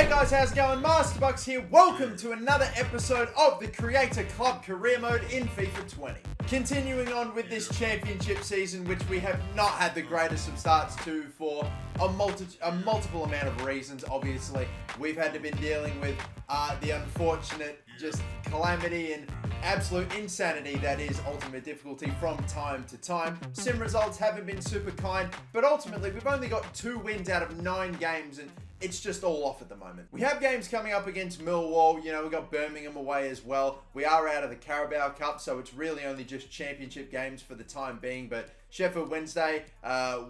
Hey guys, how's it going? Masterbucks here. Welcome to another episode of the Creator Club Career Mode in FIFA 20. Continuing on with this championship season, which we have not had the greatest of starts to for a multiple amount of reasons. Obviously, we've had to been dealing with the unfortunate just calamity and absolute insanity that is Ultimate Difficulty from time to time. Sim results haven't been super kind, but ultimately we've only got 2 wins out of 9 games and it's just all off at the moment. We have games coming up against Millwall. You know, we've got Birmingham away as well. We are out of the Carabao Cup, so it's really only just championship games for the time being. But Sheffield Wednesday,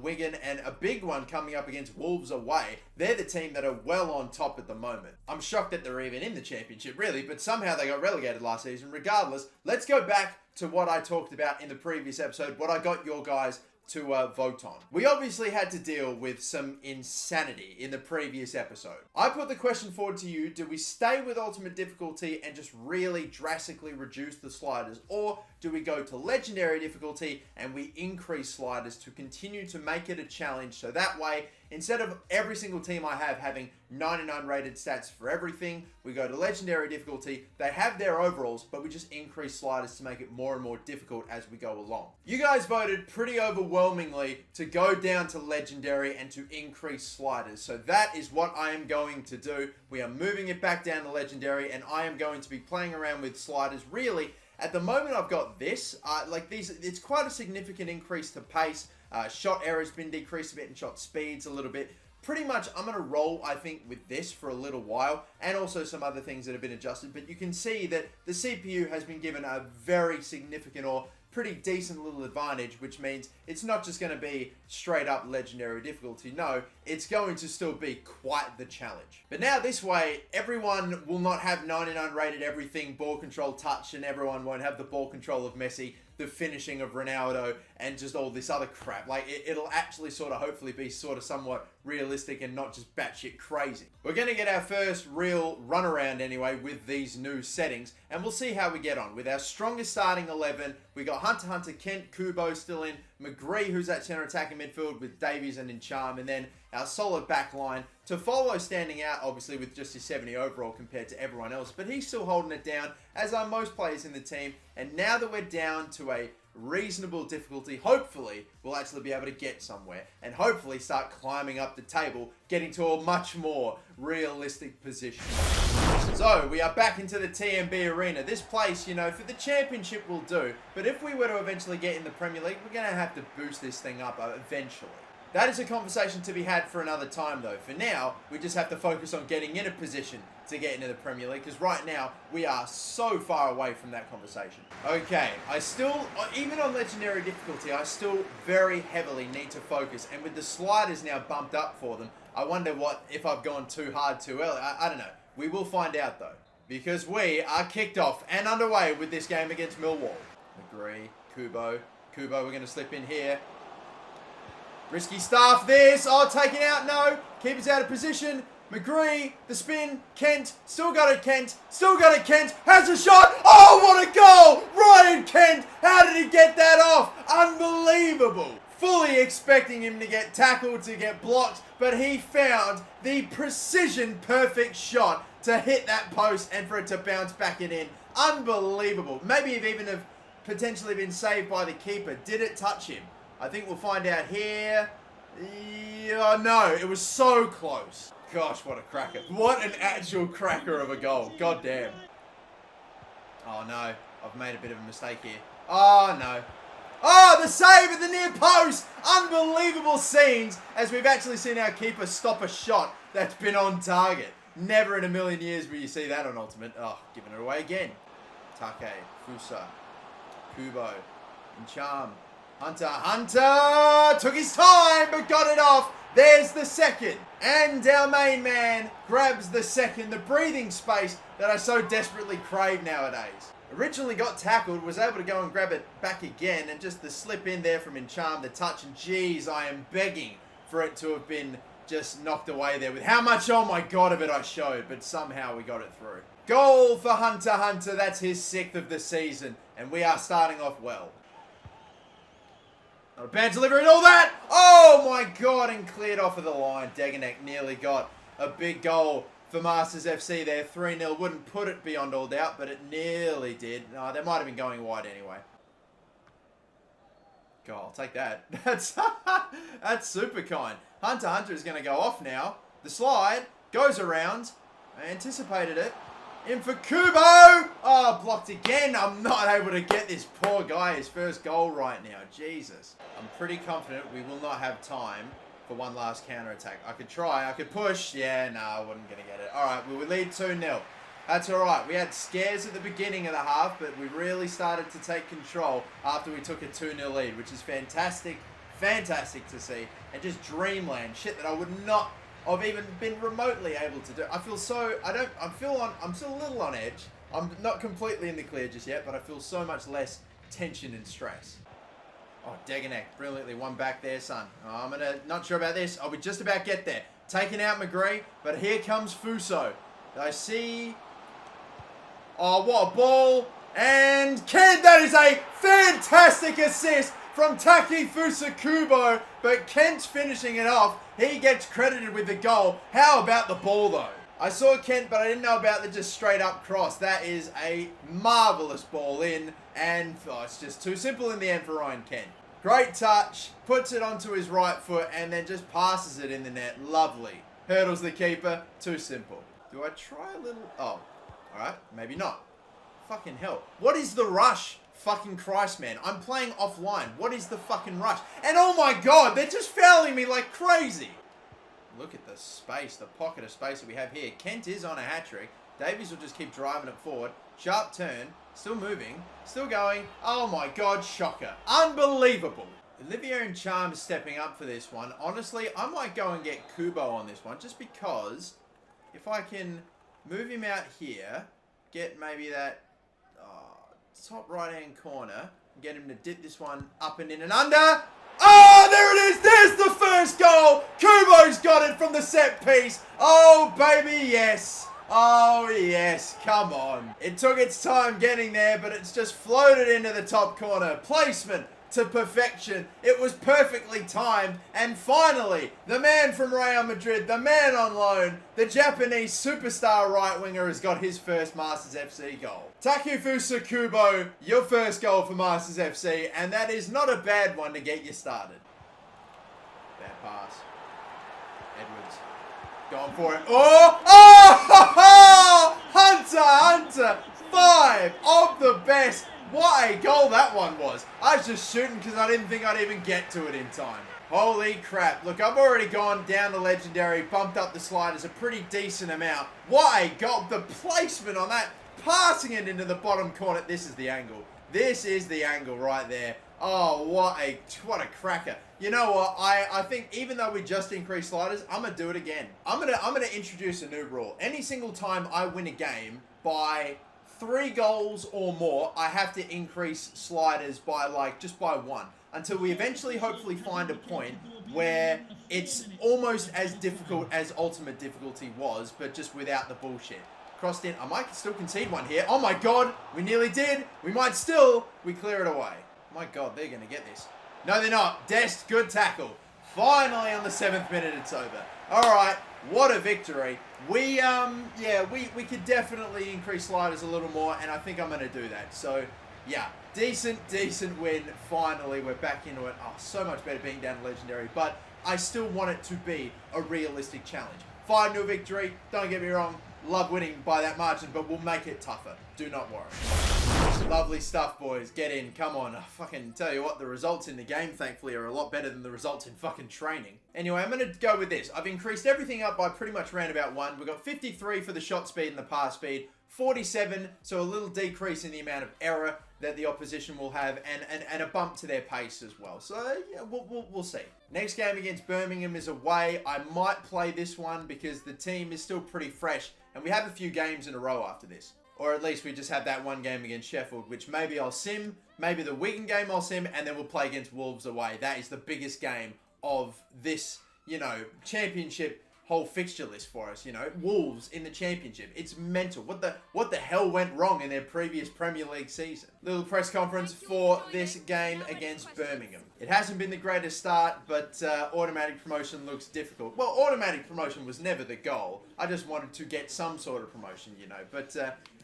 Wigan, and a big one coming up against Wolves away. They're the team that are well on top at the moment. I'm shocked that they're even in the championship, really, but somehow they got relegated last season. Regardless, let's go back to what I talked about in the previous episode, what I got your guys to vote on. We obviously had to deal with some insanity in the previous episode. I put the question forward to you: do we stay with Ultimate Difficulty and just really drastically reduce the sliders, or do we go to Legendary Difficulty and we increase sliders to continue to make it a challenge, so that way, instead of every single team I have having 99 rated stats for everything, we go to Legendary Difficulty. They have their overalls, but we just increase sliders to make it more and more difficult as we go along. You guys voted pretty overwhelmingly to go down to Legendary and to increase sliders. So that is what I am going to do. We are moving it back down to Legendary, and I am going to be playing around with sliders. Really, at the moment I've got this, it's quite a significant increase to pace. Shot error's been decreased a bit and shot speeds a little bit. Pretty much, I'm going to roll, I think, with this for a little while, and also some other things that have been adjusted. But you can see that the CPU has been given a very significant or pretty decent little advantage, which means it's not just going to be straight up Legendary Difficulty. No, it's going to still be quite the challenge. But now this way, everyone will not have 99 rated everything, ball control, touch, and everyone won't have the ball control of Messi, the finishing of Ronaldo, and just all this other crap. Like, it'll actually sort of hopefully be sort of somewhat realistic and not just batshit crazy. We're going to get our first real run around anyway with these new settings, and we'll see how we get on. With our strongest starting 11, we got Hunter, Kent, Kubo still in, McGree, who's at centre attacking midfield with Davies and Incham, and then our solid back line. Tofolo standing out, obviously, with just his 70 overall compared to everyone else, but he's still holding it down, as are most players in the team. And now that we're down to a reasonable difficulty, hopefully we'll actually be able to get somewhere and hopefully start climbing up the table, getting to a much more realistic position. So we are back into the TMB arena. This place, you know, for the championship will do, but if we were to eventually get in the Premier League, we're going to have to boost this thing up eventually. That is a conversation to be had for another time, though. For now, we just have to focus on getting in a position to get into the Premier League, because right now, we are so far away from that conversation. Okay, I still, even on Legendary Difficulty, I still very heavily need to focus, and with the sliders now bumped up for them, I wonder if I've gone too hard too early. I don't know. We will find out, though, because we are kicked off and underway with this game against Millwall. McGree, Kubo, we're going to slip in here. Risky stuff, this. Oh, taken out, no. Keeper's out of position. McGree, the spin. Kent, still got it, Kent. Has a shot. Oh, what a goal. Ryan Kent, how did he get that off? Unbelievable. Fully expecting him to get tackled, to get blocked, but he found the precision perfect shot to hit that post and for it to bounce back and in. Unbelievable. Maybe it even have potentially been saved by the keeper. Did it touch him? I think we'll find out here. Yeah, no, it was so close. Gosh, what a cracker. What an actual cracker of a goal. God damn. Oh, no. I've made a bit of a mistake here. Oh, no. Oh, the save at the near post. Unbelievable scenes as we've actually seen our keeper stop a shot that's been on target. Never in a million years will you see that on Ultimate. Oh, giving it away again. Take, Fusa, Kubo, Incham. Hunter took his time but got it off. There's the second. And our main man grabs the second, the breathing space that I so desperately crave nowadays. Originally got tackled, was able to go and grab it back again, and just the slip in there from Incham, the touch, and geez, I am begging for it to have been just knocked away there with how much, oh my god, of it I showed, but somehow we got it through. Goal for Hunter, that's his 6th of the season, and we are starting off well. Not a bad delivery and all that. Oh my god, and cleared off of the line. Deganek nearly got a big goal for Masters FC there. 3-0. Wouldn't put it beyond all doubt, but it nearly did. No, they might have been going wide anyway. Go, I'll take that. That's super kind. Hunter is going to go off now. The slide goes around. I anticipated it. In for Kubo! Oh, blocked again. I'm not able to get this poor guy his first goal right now. Jesus. I'm pretty confident we will not have time for one last counter-attack. I could try. I could push. Yeah, no, I wasn't going to get it. All right, we would lead 2-0. That's all right. We had scares at the beginning of the half, but we really started to take control after we took a 2-0 lead, which is fantastic. Fantastic to see. And just dreamland. Shit that I would not have even been remotely able to do. I feel so, I'm still a little on edge. I'm not completely in the clear just yet, but I feel so much less tension and stress. Oh, Deganek, brilliantly won back there, son. Oh, I'm not sure about this. We just about get there. Taking out McGree, but here comes Fuso. I see. Oh, what a ball. And Kent, that is a fantastic assist from Taki Fusakubo, but Kent's finishing it off. He gets credited with the goal. How about the ball, though? I saw Kent, but I didn't know about the just straight up cross. That is a marvellous ball in, and it's just too simple in the end for Ryan Kent. Great touch, puts it onto his right foot, and then just passes it in the net. Lovely. Hurdles the keeper. Too simple. Do I try a little? Oh, all right. Maybe not. Fucking hell. What is the rush? Fucking Christ, man. I'm playing offline. What is the fucking rush? And oh my God, they're just fouling me like crazy. Look at the space, the pocket of space that we have here. Kent is on a hat-trick. Davies will just keep driving it forward. Sharp turn. Still moving. Still going. Oh my God, shocker. Unbelievable. Olivier and Charm stepping up for this one. Honestly, I might go and get Kubo on this one just because if I can move him out here, get maybe that top right-hand corner, get him to dip this one up and in and under. Oh, there it is. There's the first goal. Kubo's got it from the set piece. Oh, baby, yes. Oh, yes. Come on. It took its time getting there, but it's just floated into the top corner. Placement to perfection. It was perfectly timed. And finally, the man from Real Madrid, the man on loan, the Japanese superstar right winger has got his first Masters FC goal. Takefusa Kubo, your first goal for Masters FC, and that is not a bad one to get you started. Bad pass. Edwards. Going for it. Oh! Oh! Hunter! 5 of the best. What a goal that one was. I was just shooting because I didn't think I'd even get to it in time. Holy crap. Look, I've already gone down to Legendary, bumped up the sliders a pretty decent amount. What a goal. The placement on that, passing it into the bottom corner. This is the angle. This is the angle right there. Oh, what a cracker. You know what? I think even though we just increased sliders, I'm going to do it again. I'm gonna introduce a new rule. Any single time I win a game by 3 goals or more, I have to increase sliders by just by 1 until we eventually hopefully find a point where it's almost as difficult as Ultimate Difficulty was, but just without the bullshit. Crossed in. I might still concede one here. Oh my God, we nearly did. We might still. We clear it away. My God, they're going to get this. No, they're not. Dest, good tackle. Finally on the 7th minute, it's over. All right, what a victory. We could definitely increase sliders a little more, and I think I'm going to do that. So, yeah, decent win. Finally, we're back into it. Oh, so much better being down to Legendary, but I still want it to be a realistic challenge. 5-0 victory, don't get me wrong. Love winning by that margin, but we'll make it tougher. Do not worry. Lovely stuff, boys. Get in. Come on. I fucking tell you what, the results in the game, thankfully, are a lot better than the results in fucking training. Anyway, I'm going to go with this. I've increased everything up by pretty much round about 1. We've got 53 for the shot speed and the pass speed. 47, so a little decrease in the amount of error that the opposition will have, and a bump to their pace as well. So, yeah, we'll see. Next game against Birmingham is away. I might play this one because the team is still pretty fresh, and we have a few games in a row after this. Or at least we just have that one game against Sheffield, which maybe I'll sim, maybe the Wigan game I'll sim, and then we'll play against Wolves away. That is the biggest game of this, championship whole fixture list for us, Wolves in the championship. It's mental. What the hell went wrong in their previous Premier League season? Little press conference for this game against Birmingham. It hasn't been the greatest start, but automatic promotion looks difficult. Well, automatic promotion was never the goal. I just wanted to get some sort of promotion, you know. But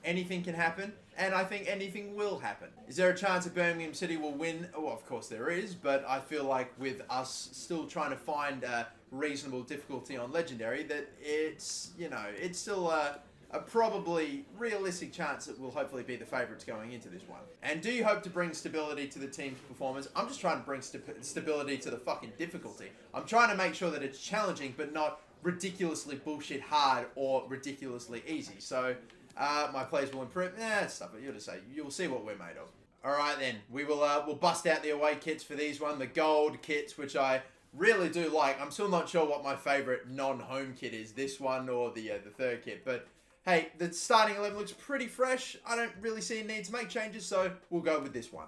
anything can happen, and I think anything will happen. Is there a chance that Birmingham City will win? Well, of course there is, but I feel like with us still trying to find reasonable difficulty on Legendary, that it's, you know, it's still a probably realistic chance that we'll hopefully be the favourites going into this one. And do you hope to bring stability to the team's performance? I'm just trying to bring stability to the fucking difficulty. I'm trying to make sure that it's challenging, but not ridiculously bullshit hard or ridiculously easy. So my players will improve. Stuff it. You'll see what we're made of. All right then, we'll bust out the away kits for these one, the gold kits, which I really do like. I'm still not sure what my favourite non-home kit is, this one or the third kit, but hey, the starting 11 looks pretty fresh. I don't really see a need to make changes, so we'll go with this one.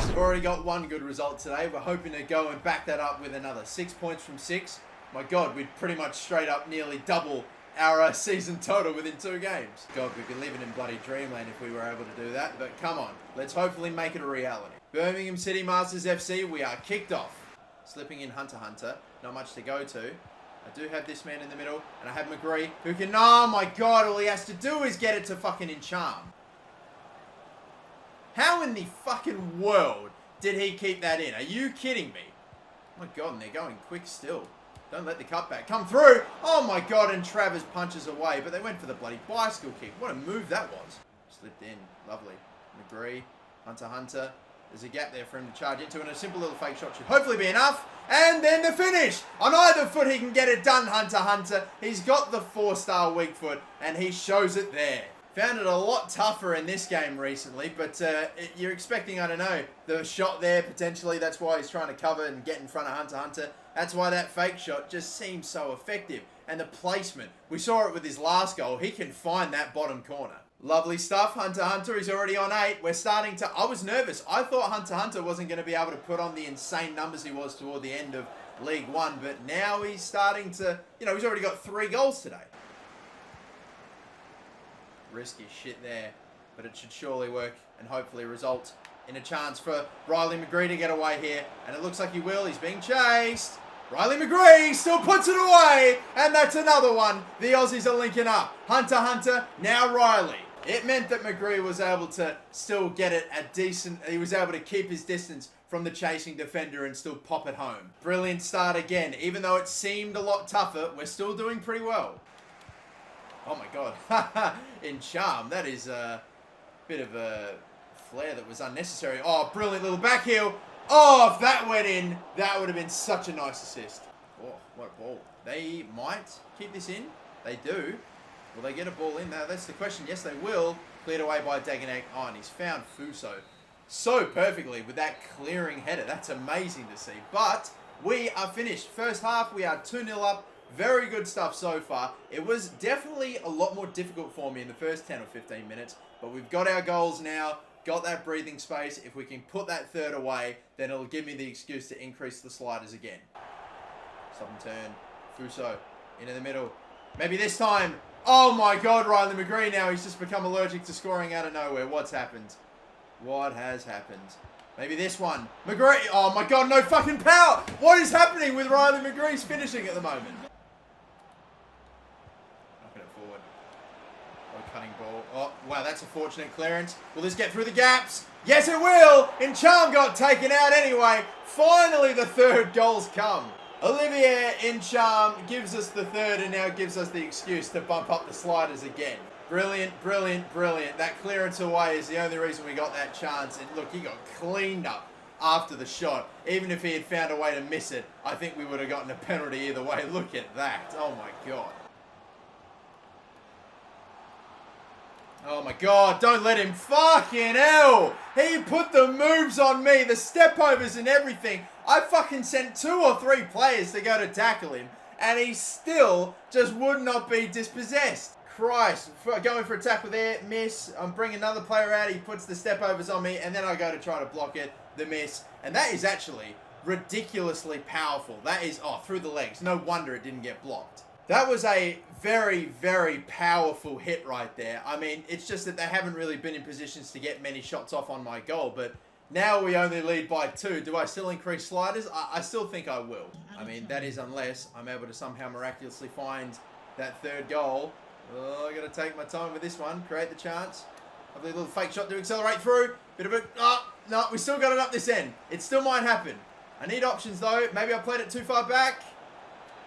We've already got one good result today. We're hoping to go and back that up with another 6 points from 6. My God, we'd pretty much straight up nearly double our season total within 2 games. God, we'd be living in bloody dreamland if we were able to do that, but come on, let's hopefully make it a reality. Birmingham City Masters FC, we are kicked off. Slipping in Hunter, not much to go to. I do have this man in the middle, and I have McGree, who can, oh my God, all he has to do is get it to fucking Encham. How in the fucking world did he keep that in? Are you kidding me? Oh my God, and they're going quick still. Don't let the cutback come through. Oh my God, and Travers punches away, but they went for the bloody bicycle kick. What a move that was. Slipped in, lovely. McGree, Hunter. There's a gap there for him to charge into, and a simple little fake shot should hopefully be enough. And then the finish. On either foot, he can get it done, Hunter. He's got the 4-star weak foot, and he shows it there. Found it a lot tougher in this game recently, but you're expecting, I don't know, the shot there potentially. That's why he's trying to cover and get in front of Hunter. That's why that fake shot just seems so effective. And the placement, we saw it with his last goal. He can find that bottom corner. Lovely stuff, Hunter. He's already on 8. We're starting to... I was nervous. I thought Hunter wasn't going to be able to put on the insane numbers he was toward the end of League One, but now he's starting to... You know, he's already got 3 goals today. Risky shit there, but it should surely work and hopefully result in a chance for Riley McGree to get away here, and it looks like he will. He's being chased. Riley McGree still puts it away, and that's another one. The Aussies are linking up. Hunter, now Riley. It meant that McGree was able to still get it at decent... He was able to keep his distance from the chasing defender and still pop it home. Brilliant start again. Even though it seemed a lot tougher, we're still doing pretty well. Oh my God. Encham, that is a bit of a flare that was unnecessary. Oh, brilliant little back heel. Oh, if that went in, that would have been such a nice assist. Oh, what a ball. They might keep this in. They do. Will they get a ball in? That's the question. Yes, they will. Cleared away by Dagenek. Oh, and he's found Fuso so perfectly with that clearing header. That's amazing to see. But we are finished. First half, we are 2-0 up. Very good stuff so far. It was definitely a lot more difficult for me in the first 10 or 15 minutes, but we've got our goals now, got that breathing space. If we can put that third away, then it'll give me the excuse to increase the sliders again. Stop and turn. Fuso into the middle. Maybe this time. Oh my God, Riley McGree now. He's just become allergic to scoring out of nowhere. What's happened? What has happened? Maybe this one. McGree. Oh my God, no fucking power. What is happening with Riley McGree's finishing at the moment? Cutting ball. Oh, wow, that's a fortunate clearance. Will this get through the gaps? Yes, it will. Encham got taken out anyway. Finally, the third goal's come. Olivier Encham gives us the third and now gives us the excuse to bump up the sliders again. Brilliant. That clearance away is the only reason we got that chance. And look, he got cleaned up after the shot. Even if he had found a way to miss it, I think we would have gotten a penalty either way. Look at that. Oh, my God. Oh my God, don't let him. Fucking hell. He put the moves on me, the step overs and everything. I fucking sent 2 or 3 players to go to tackle him, and he still just would not be dispossessed. Christ, going for a tackle there, miss. I'm bringing another player out, he puts the step overs on me, and then I go to try to block it, the miss. And that is actually ridiculously powerful. That is, through the legs. No wonder it didn't get blocked. That was a very, very powerful hit right there. I mean, it's just that they haven't really been in positions to get many shots off on my goal, but Now we only lead by 2. Do I still increase sliders? I still think I will. I mean, that is unless I'm able to somehow miraculously find that third goal. Oh, I got to take my time with this one. Create the chance. Have a little fake shot to accelerate through. Bit of a... Oh, no, we still got it up this end. It still might happen. I need options, though. Maybe I played it too far back.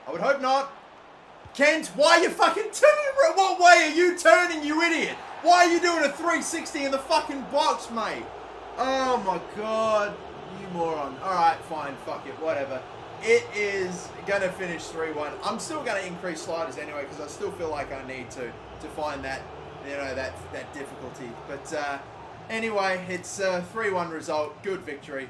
I would hope not. Kent, why are you fucking turning, bro? What way are you turning, you idiot? Why are you doing a 360 in the fucking box, mate? Oh my god, you moron. Alright, fine, fuck it, whatever. It is going to finish 3-1. I'm still going to increase sliders anyway, because I still feel like I need to find that, you know, that difficulty. But anyway, it's a 3-1 result, good victory.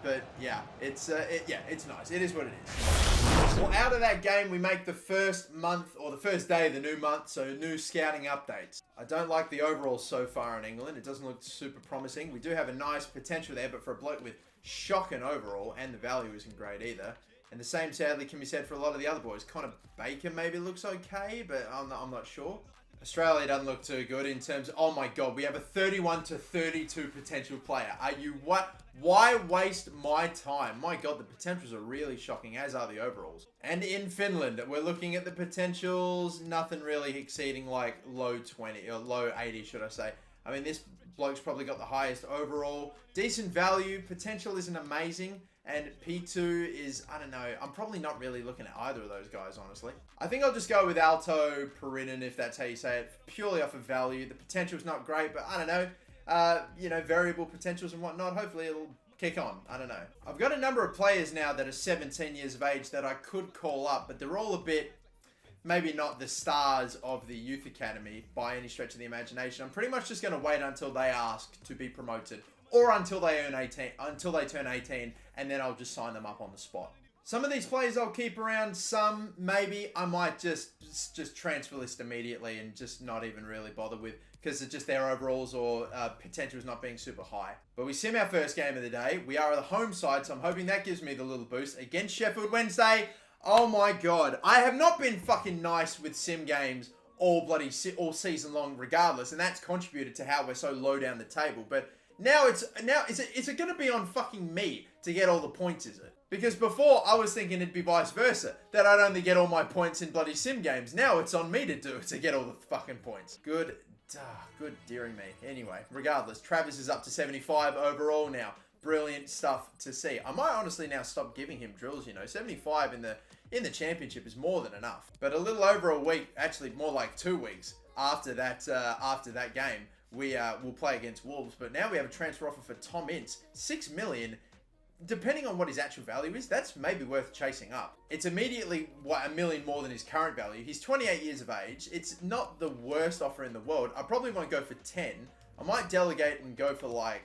But yeah, it's nice. It is what it is. Well, out of that game, we make the first month, or the first day of the new month, so new scouting updates. I don't like the overalls so far in England. It doesn't look super promising. We do have a nice potential there, but for a bloke with shocking overall, and the value isn't great either. And the same, sadly, can be said for a lot of the other boys. Connor Baker maybe looks okay, but I'm not sure. Australia doesn't look too good in terms of, oh my god, we have a 31 to 32 potential player. Are you what? Why waste my time? My god, the potentials are really shocking, as are the overalls. And in Finland, we're looking at the potentials, nothing really exceeding like low 20, or low 80, should I say. I mean, this bloke's probably got the highest overall. Decent value, potential isn't amazing. And P2 is, I don't know, I'm probably not really looking at either of those guys, honestly. I think I'll just go with Alto Perinen, if that's how you say it, purely off of value. The potential's not great, but I don't know. You know, variable potentials and whatnot. Hopefully it'll kick on. I don't know. I've got a number of players now that are 17 years of age that I could call up, but they're all a bit, maybe not the stars of the youth academy by any stretch of the imagination. I'm pretty much just going to wait until they ask to be promoted, or until they turn 18, and then I'll just sign them up on the spot. Some of these players I'll keep around, some maybe I might just transfer list immediately and just not even really bother with, because it's just their overalls or potential is not being super high. But we sim our first game of the day. We are the home side, so I'm hoping that gives me the little boost against Sheffield Wednesday. Oh my god, I have not been fucking nice with sim games all season long regardless, and that's contributed to how we're so low down the table. But now is it going to be on fucking me to get all the points, is it? Because before I was thinking it'd be vice versa, that I'd only get all my points in bloody sim games. Now it's on me to get all the fucking points. Good dearing me. Anyway, regardless, Travis is up to 75 overall now. Brilliant stuff to see. I might honestly now stop giving him drills, you know. 75 in the championship is more than enough. But a little over a week, actually more like 2 weeks after that game, we'll play against Wolves. But now we have a transfer offer for Tom Ince, 6 million. Depending on what his actual value is, that's maybe worth chasing up. It's immediately $1 million more than his current value. He's 28 years of age. It's not the worst offer in the world. I probably won't go for 10. I might delegate and go for like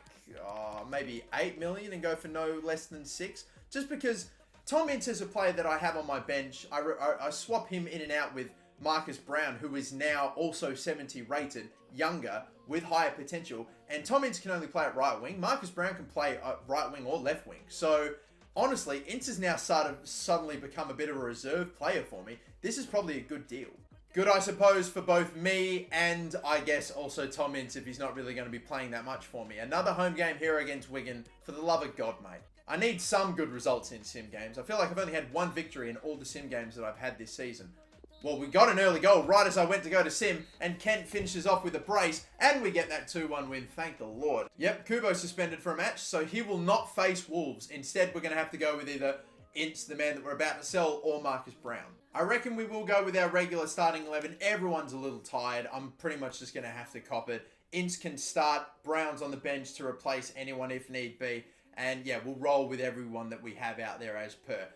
maybe 8 million and go for no less than 6. Just because Tom Ince is a player that I have on my bench. I swap him in and out with Marcus Brown, who is now also 70 rated, younger, with higher potential. And Tom Ince can only play at right wing. Marcus Brown can play at right wing or left wing. So, honestly, Ince has now suddenly become a bit of a reserve player for me. This is probably a good deal. Good, I suppose, for both me and, I guess, also Tom Ince, if he's not really going to be playing that much for me. Another home game here against Wigan. For the love of God, mate. I need some good results in sim games. I feel like I've only had one victory in all the sim games that I've had this season. Well, we got an early goal right as I went to go to sim, and Kent finishes off with a brace, and we get that 2-1 win, thank the Lord. Yep, Kubo suspended for a match, so he will not face Wolves. Instead, we're going to have to go with either Ince, the man that we're about to sell, or Marcus Brown. I reckon we will go with our regular starting 11. Everyone's a little tired. I'm pretty much just going to have to cop it. Ince can start, Brown's on the bench to replace anyone if need be. And yeah, we'll roll with everyone that we have out there as per.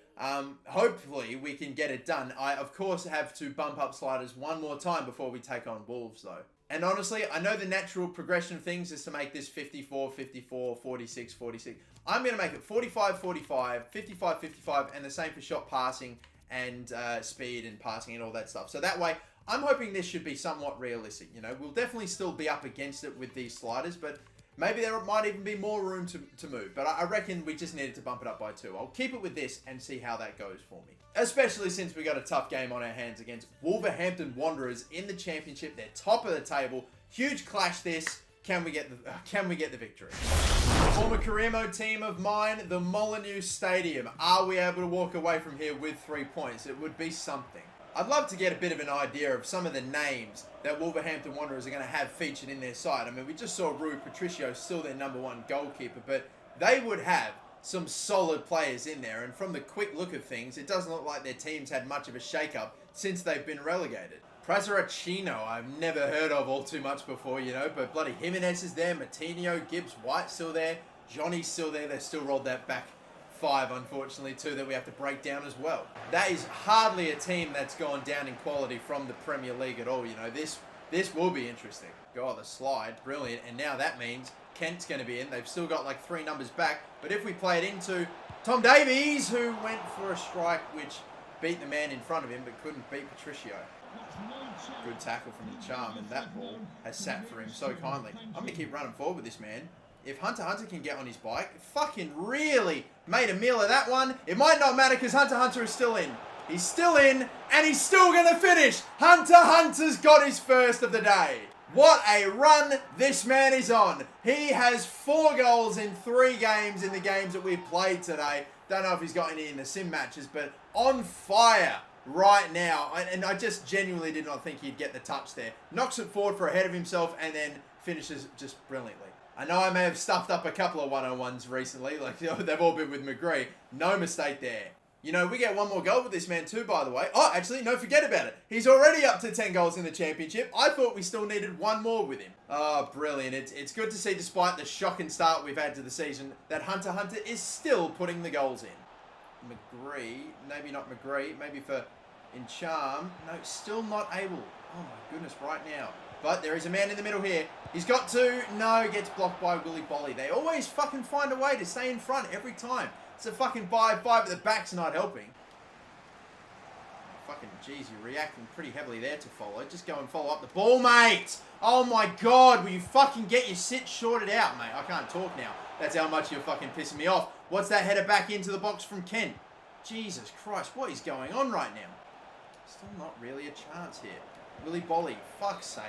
Hopefully we can get it done. I, of course, have to bump up sliders one more time before we take on Wolves, though. And honestly, I know the natural progression of things is to make this 54, 54, 46, 46. I'm going to make it 45, 45, 55, 55, and the same for shot passing and speed and passing and all that stuff. So that way, I'm hoping this should be somewhat realistic. You know, we'll definitely still be up against it with these sliders, but maybe there might even be more room to move. But I reckon we just needed to bump it up by 2. I'll keep it with this and see how that goes for me. Especially since we got a tough game on our hands against Wolverhampton Wanderers in the championship. They're top of the table. Huge clash this. Can we get the victory? Former career mode team of mine, the Molineux Stadium. Are we able to walk away from here with 3 points? It would be something. I'd love to get a bit of an idea of some of the names that Wolverhampton Wanderers are going to have featured in their side. I mean, we just saw Rui Patricio, still their #1 goalkeeper, but they would have some solid players in there. And from the quick look of things, it doesn't look like their team's had much of a shake-up since they've been relegated. Prazaracino, I've never heard of all too much before, you know, but bloody Jimenez is there, Matinho, Gibbs, White still there, Johnny's still there. They've still rolled that back 5, unfortunately, too, that we have to break down as well. That is hardly a team that's gone down in quality from the Premier League at all, you know. This will be interesting. God, the slide, brilliant. And now that means Kent's going to be in. They've still got like 3 numbers back. But if we play it into Tom Davies, who went for a strike which beat the man in front of him but couldn't beat Patricio. Good tackle from the charm, and that ball has sat for him so kindly. I'm going to keep running forward with this man. If Hunter can get on his bike, fucking really made a meal of that one. It might not matter because Hunter is still in. He's still in, and he's still going to finish. Hunter's got his first of the day. What a run this man is on. He has 4 goals in 3 games in the games that we've played today. Don't know if he's got any in the sim matches, but on fire right now. And I just genuinely did not think he'd get the touch there. Knocks it forward for ahead of himself and then finishes just brilliantly. I know I may have stuffed up a couple of 1-on-1s recently. Like, you know, they've all been with McGree. No mistake there. You know, we get 1 more goal with this man too, by the way. Oh, actually, no, forget about it. He's already up to 10 goals in the championship. I thought we still needed 1 more with him. Oh, brilliant. It's good to see, despite the shocking start we've had to the season, that Hunter is still putting the goals in. McGree, maybe not McGree, maybe for Incham. No, still not able. Oh my goodness, right now. But there is a man in the middle here. He's got to. No, gets blocked by Willy Bolly. They always fucking find a way to stay in front every time. It's a fucking 5-5, but the back's not helping. Fucking, jeez, you're reacting pretty heavily there to follow. Just go and follow up the ball, mate. Oh my God, will you fucking get your sit sorted out, mate? I can't talk now. That's how much you're fucking pissing me off. What's that header back into the box from Kent? Jesus Christ, what is going on right now? Still not really a chance here. Willy Bolly, fuck's sake.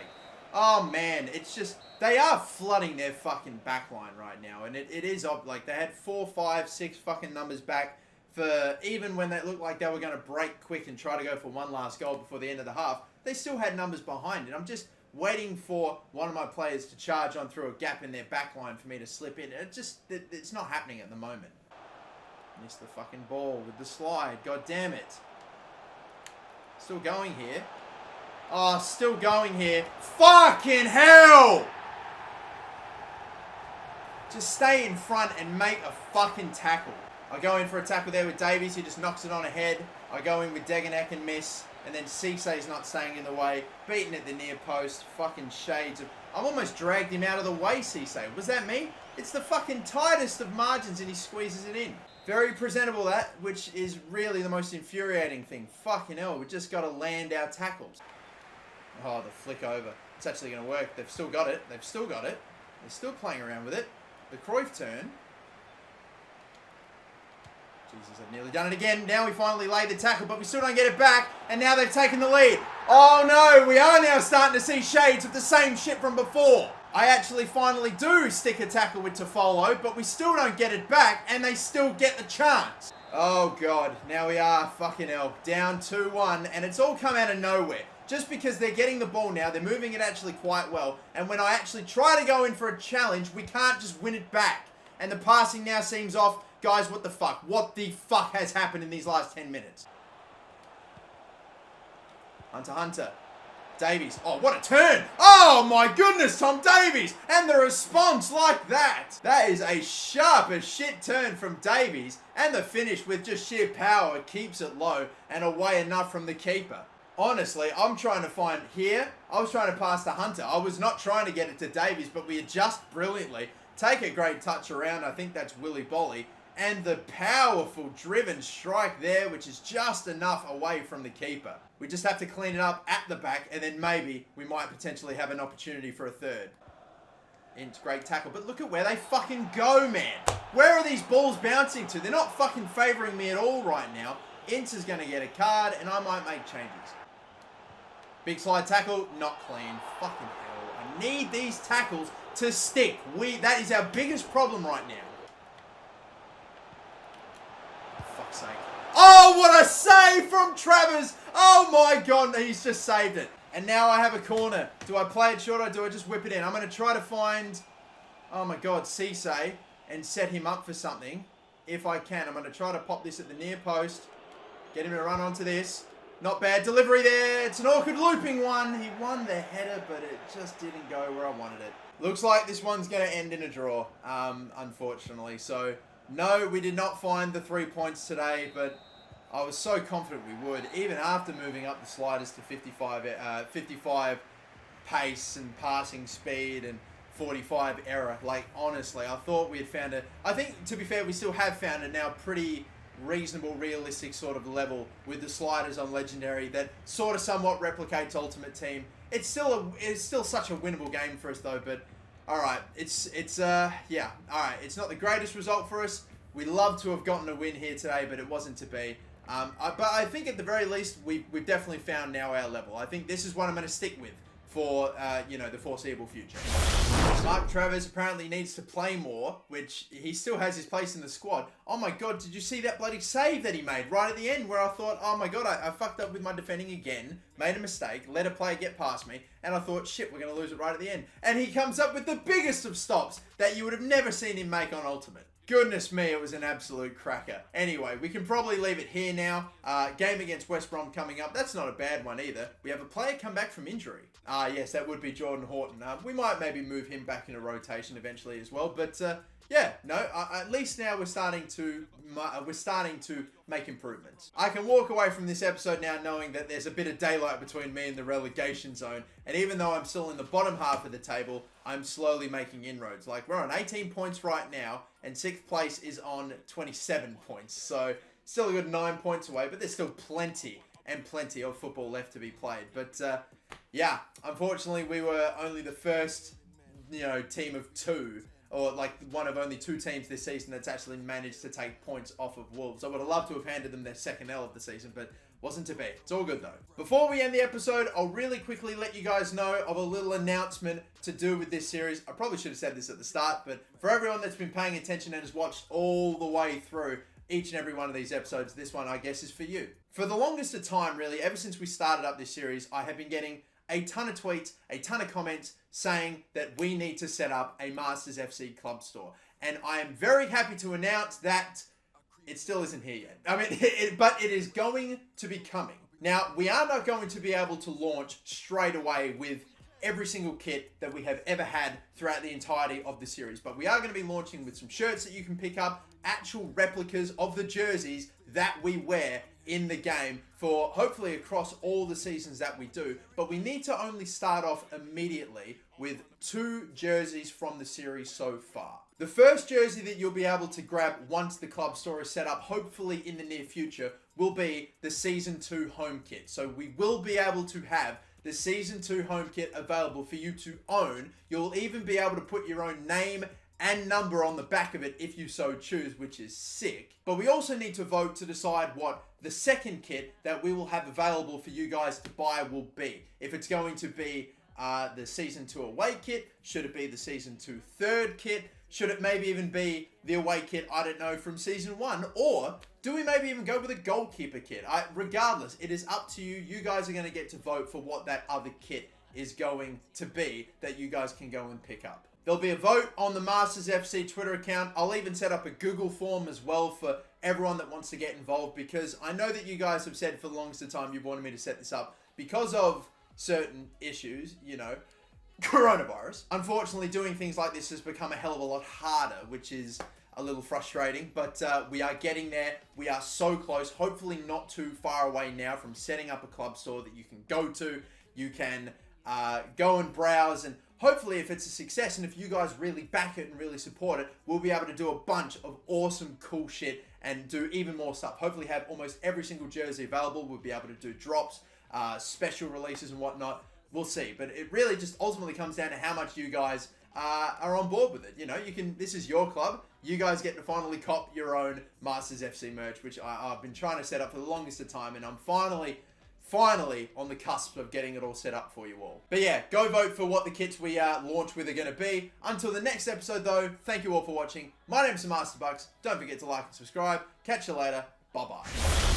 Oh man, it's just, they are flooding their fucking backline right now. And it is, like, they had 4, 5, 6 fucking numbers back for, even when they looked like they were going to break quick and try to go for 1 last goal before the end of the half, they still had numbers behind it. I'm just waiting for one of my players to charge on through a gap in their backline for me to slip in. It's not happening at the moment. Missed the fucking ball with the slide. God damn it. Still going here. Oh, still going here. Fucking hell! Just stay in front and make a fucking tackle. I go in for a tackle there with Davies. He just knocks it on ahead. I go in with Degenek and miss. And then Cissé's not staying in the way. Beaten at the near post. Fucking shades of... I've almost dragged him out of the way, Cissé. Was that me? It's the fucking tightest of margins and he squeezes it in. Very presentable, that, which is really the most infuriating thing. Fucking hell, we just got to land our tackles. Oh, the flick over. It's actually going to work. They've still got it. They've still got it. They're still playing around with it. The Cruyff turn. Jesus, I've nearly done it again. Now we finally lay the tackle, but we still don't get it back. And now they've taken the lead. Oh no, we are now starting to see shades of the same shit from before. I actually finally do stick a tackle with Toffolo, but we still don't get it back, and they still get the chance. Oh God, now we are, fucking hell, down 2-1, and it's all come out of nowhere. Just because they're getting the ball now, they're moving it actually quite well, and when I actually try to go in for a challenge, we can't just win it back. And the passing now seems off. Guys, what the fuck? What the fuck has happened in these last 10 minutes? Hunter. Davies. Oh, what a turn. Oh, my goodness, Tom Davies. And the response like that. That is a sharp as shit turn from Davies. And the finish with just sheer power keeps it low and away enough from the keeper. Honestly, I'm trying to find here. I was trying to pass to Hunter. I was not trying to get it to Davies, but we adjust brilliantly. Take a great touch around. I think that's Willy Bolly. And the powerful driven strike there, which is just enough away from the keeper. We just have to clean it up at the back, and then maybe we might potentially have an opportunity for a third. It's great tackle, but look at where they fucking go, man. Where are these balls bouncing to? They're not fucking favouring me at all right now. Ince is going to get a card, and I might make changes. Big slide tackle, not clean. Fucking hell. I need these tackles to stick. That is our biggest problem right now. For fuck's sake. Oh, what a save from Travers. Oh my God, he's just saved it. And now I have a corner. Do I play it short or do I just whip it in? I'm going to try to find, oh my God, Cisse and set him up for something. If I can, I'm going to try to pop this at the near post. Get him to run onto this. Not bad delivery there. It's an awkward looping one. He won the header, but it just didn't go where I wanted it. Looks like this one's going to end in a draw, unfortunately. So, no, we did not find the 3 points today, but I was so confident we would, even after moving up the sliders to 55 pace and passing speed and 45 error. Like, honestly, I thought we had found it. I think, to be fair, we still have found it now pretty reasonable, realistic sort of level with the sliders on Legendary that sort of somewhat replicates Ultimate Team. It's still such a winnable game for us, though, but alright, yeah, alright, it's not the greatest result for us. We love to have gotten a win here today, but it wasn't to be. But I think at the very least, we've definitely found now our level. I think this is what I'm going to stick with for, the foreseeable future. Mark Travers apparently needs to play more, which he still has his place in the squad. Oh my God, did you see that bloody save that he made right at the end where I thought, oh my God, I fucked up with my defending again, made a mistake, let a player get past me, and I thought, shit, we're going to lose it right at the end. And he comes up with the biggest of stops that you would have never seen him make on Ultimate. Goodness me, it was an absolute cracker. Anyway, we can probably leave it here now. Game against West Brom coming up. That's not a bad one either. We have a player come back from injury. Yes, that would be Jordan Horton. We might maybe move him back into rotation eventually as well. But yeah, no, at least now we're starting to make improvements. I can walk away from this episode now knowing that there's a bit of daylight between me and the relegation zone. And even though I'm still in the bottom half of the table, I'm slowly making inroads. Like, we're on 18 points right now, and 6th place is on 27 points. So, still a good 9 points away, but there's still plenty and plenty of football left to be played. But, yeah, unfortunately, we were only the first, team of two, or like one of only 2 teams this season that's actually managed to take points off of Wolves. I would have loved to have handed them their second L of the season, but wasn't to be. It's all good though. Before we end the episode, I'll really quickly let you guys know of a little announcement to do with this series. I probably should have said this at the start, but for everyone that's been paying attention and has watched all the way through each and every one of these episodes, this one I guess is for you. For the longest of time, really, ever since we started up this series, I have been getting a ton of tweets, a ton of comments saying that we need to set up a Masters FC club store. And I am very happy to announce that it still isn't here yet. I mean, but it is going to be coming. Now, we are not going to be able to launch straight away with every single kit that we have ever had throughout the entirety of the series. But we are going to be launching with some shirts that you can pick up, actual replicas of the jerseys that we wear in the game for hopefully across all the seasons that we do. But we need to only start off immediately with 2 jerseys from the series so far. The first jersey that you'll be able to grab once the club store is set up, hopefully in the near future, will be the Season 2 home kit. So we will be able to have the Season 2 home kit available for you to own. You'll even be able to put your own name and number on the back of it if you so choose, which is sick. But we also need to vote to decide what the second kit that we will have available for you guys to buy will be. If it's going to be the Season 2 away kit, should it be the Season 2 third kit, should it maybe even be the away kit, I don't know, from Season 1, or do we maybe even go with a goalkeeper kit? Regardless, it is up to you. You guys are going to get to vote for what that other kit is going to be that you guys can go and pick up. There'll be a vote on the Masters FC Twitter account. I'll even set up a Google form as well for everyone that wants to get involved, because I know that you guys have said for the longest of time you've wanted me to set this up because of certain issues, coronavirus. Unfortunately, doing things like this has become a hell of a lot harder, which is a little frustrating, but we are getting there. We are so close, hopefully not too far away now from setting up a club store that you can go to. You can go and browse, and hopefully if it's a success and if you guys really back it and really support it, we'll be able to do a bunch of awesome, cool shit and do even more stuff. Hopefully have almost every single jersey available. We'll be able to do drops, special releases and whatnot. We'll see. But it really just ultimately comes down to how much you guys are on board with it. This is your club. You guys get to finally cop your own Masters FC merch, which I've been trying to set up for the longest of time, and I'm finally finally on the cusp of getting it all set up for you all. But yeah, go vote for what the kits we launch with are going to be. Until the next episode though, thank you all for watching. My name's Masterbucks. Don't forget to like and subscribe. Catch you later. Bye bye.